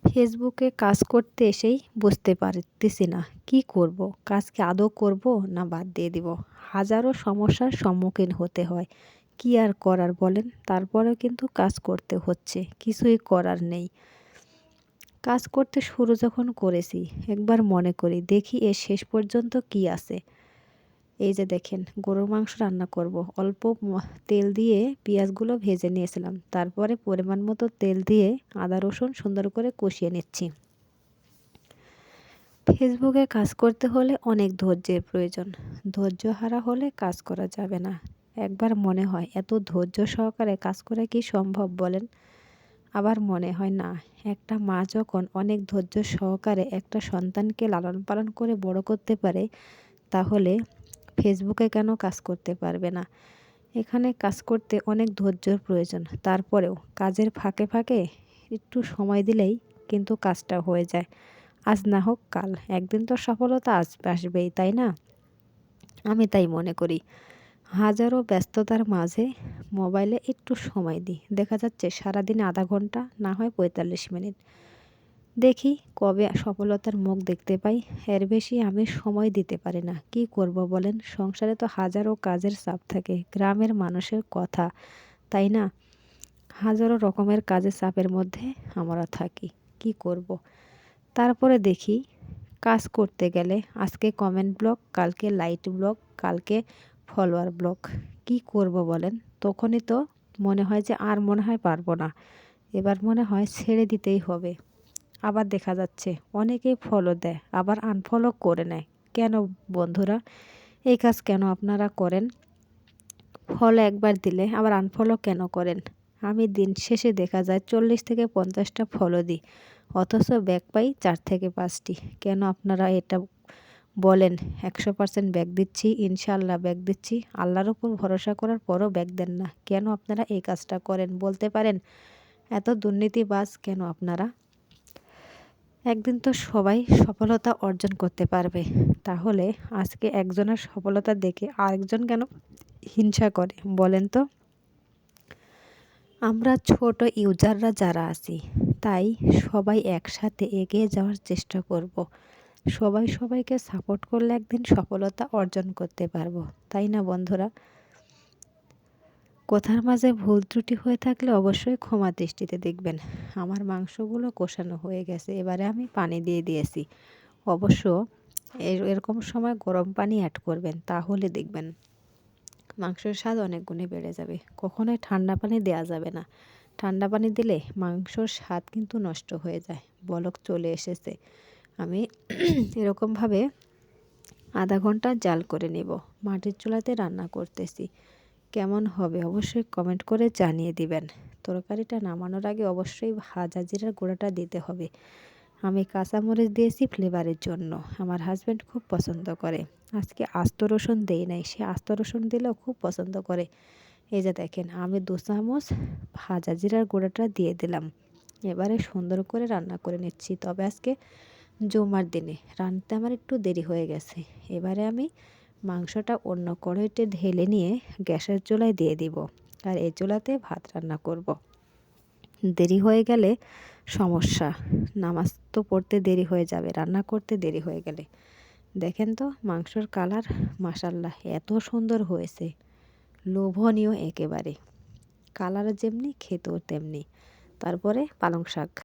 ফেসবুকে কাজ করতে এসেই বুঝতে পারতেছি না কি করব, কাজ কি আদৌ করব না বাদ দিয়ে দিব। হাজারো সমস্যার সম্মুখীন হতে হয়, কি আর করার বলেন। তারপরেও কিন্তু কাজ করতে হচ্ছে, কিছুই করার নেই। কাজ করতে শুরু যখন করেছি, একবার মনে করি দেখি এর শেষ পর্যন্ত কি আছে। এই যে দেখেন, গরুর মাংস রান্না করব। অল্প তেল দিয়ে পেঁয়াজগুলো ভেজে নিয়েছিলাম, তারপরে পরিমাণ মতো তেল দিয়ে আদা রসুন সুন্দর করে কষিয়ে নিচ্ছি। ফেসবুকে কাজ করতে হলে অনেক ধৈর্যের প্রয়োজন। ধৈর্য হারা হলে কাজ করা যাবে না। একবার মনে হয় এত ধৈর্য সহকারে কাজ করা কি সম্ভব বলেন। আবার মনে হয় না, একটা মা যখন অনেক ধৈর্য সহকারে একটা সন্তানকে লালন পালন করে বড় করতে পারে, তাহলে ফেসবুকে কেন কাজ করতে পারবে না। এখানে কাজ করতে অনেক ধৈর্যের প্রয়োজন। তারপরেও কাজের ফাঁকে ফাঁকে একটু সময় দিলেই কিন্তু কাজটা হয়ে যায়। আজ না হোক কাল, একদিন তো সফলতা আসবেই, তাই না? আমি তাই মনে করি। হাজারো ব্যস্ততার মাঝে মোবাইলে একটু সময় দিই। দেখা যাচ্ছে সারাদিনে আধা ঘন্টা, না হয় ৪৫ মিনিট। দেখি কবে সফলতার মুখ দেখতে পাই। এর বেশি আমি সময় দিতে পারি না। কি করব বলেন? সংসারে তো হাজারো কাজের চাপ থাকে। গ্রামের মানুষের কথা, তাই না? হাজারো রকমের কাজের চাপের মধ্যে আমরা থাকি। কি করব? তারপরে দেখি কাজ করতে গেলে আজকে কমেন্ট ব্লক, কালকে লাইট ব্লক, কালকে ফলোয়ার ব্লক। কি করব বলেন? তখনই তো মনে হয় যে আর মনে হয় পারবো না। এবার মনে হয় ছেড়ে দিতেই হবে। আবার দেখা যাচ্ছে অনেকেই ফলো দেয়, আবার আনফলো করে নেয়। কেন বন্ধুরা, এই কাজ কেন আপনারা করেন? ফলো একবার দিলে আবার আনফলো কেন করেন? আমি দিন শেষে দেখা যায় 40 থেকে 50টা ফলো দিই, অথচ ব্যাক পাই 4 থেকে 5টি। কেন আপনারা এটা বলেন 100% ব্যাক দিচ্ছি, ইনশাআল্লাহ ব্যাক দিচ্ছি, আল্লাহর উপর ভরসা করার পরও ব্যাক দেন না? কেন আপনারা এই কাজটা করেন বলতে পারেন? এত দুর্নীতিবাজ কেন আপনারা? একদিন তো সবাই সফলতা অর্জন করতে পারবে। তাহলে আজকে একজনের সফলতা দেখে আরেকজন কেন হিংসা করে বলেন তো? আমরা ছোট ইউজাররা যারা আছি, তাই সবাই একসাথে এগিয়ে যাওয়ার চেষ্টা করব। সবাই সবাইকে সাপোর্ট করলে একদিন সফলতা অর্জন করতে পারবো, তাই না বন্ধুরা? কথার মাঝে ভুল ত্রুটি হয়ে থাকলে অবশ্যই ক্ষমা দৃষ্টিতে দেখবেন। আমার মাংসগুলো কষানো হয়ে গেছে, এবারে আমি পানি দিয়ে দিয়েছি। অবশ্য এরকম সময় গরম পানি অ্যাড করবেন, তাহলে দেখবেন মাংসের স্বাদ অনেক গুণে বেড়ে যাবে। কখনোই ঠান্ডা পানি দেওয়া যাবে না। ঠান্ডা পানি দিলে মাংসর স্বাদ কিন্তু নষ্ট হয়ে যায়। বলক চলে এসেছে। আমি এরকমভাবে আধা ঘন্টা জাল করে নেব। মাটির চুলাতে রান্না করতেছি। কেমন হবে অবশ্যই কমেন্ট করে জানিয়ে দিবেন। তরকারিটা নামানোর আগে অবশ্যই ভাজা জিরার গুঁড়াটা দিতে হবে। আমি কাঁচামরিচ দিয়েছি ফ্লেভারের জন্য। আমার হাজব্যান্ড খুব পছন্দ করে। আজকে আস্ত রসুন দেই নাই, সে আস্ত রসুন দিলেও খুব পছন্দ করে। এই যে দেখেন, আমি 2 চামচ ভাজা জিরার গুঁড়াটা দিয়ে দিলাম। এবারে সুন্দর করে রান্না করে নিচ্ছি। তবে আজকে জুমার দিনে রান্নাতে আমার একটু দেরি হয়ে গেছে। এবারে আমি মাংসটা অন্য কড়াইতে ঢেলে নিয়ে গ্যাসের চুলায় দিয়ে দিব। আর এই চুলাতে ভাত রান্না করব। দেরি হয়ে গেলে সমস্যা। নামাজ তো পড়তে দেরি হয়ে যাবে, রান্না করতে দেরি হয়ে গেলে। দেখেন তো মাংসর কালার, মাশাআল্লাহ এত সুন্দর হয়েছে, লোভনীয় একেবারে। কালার যেমনি, খেতেও তেমনি। তারপরে পালং শাক।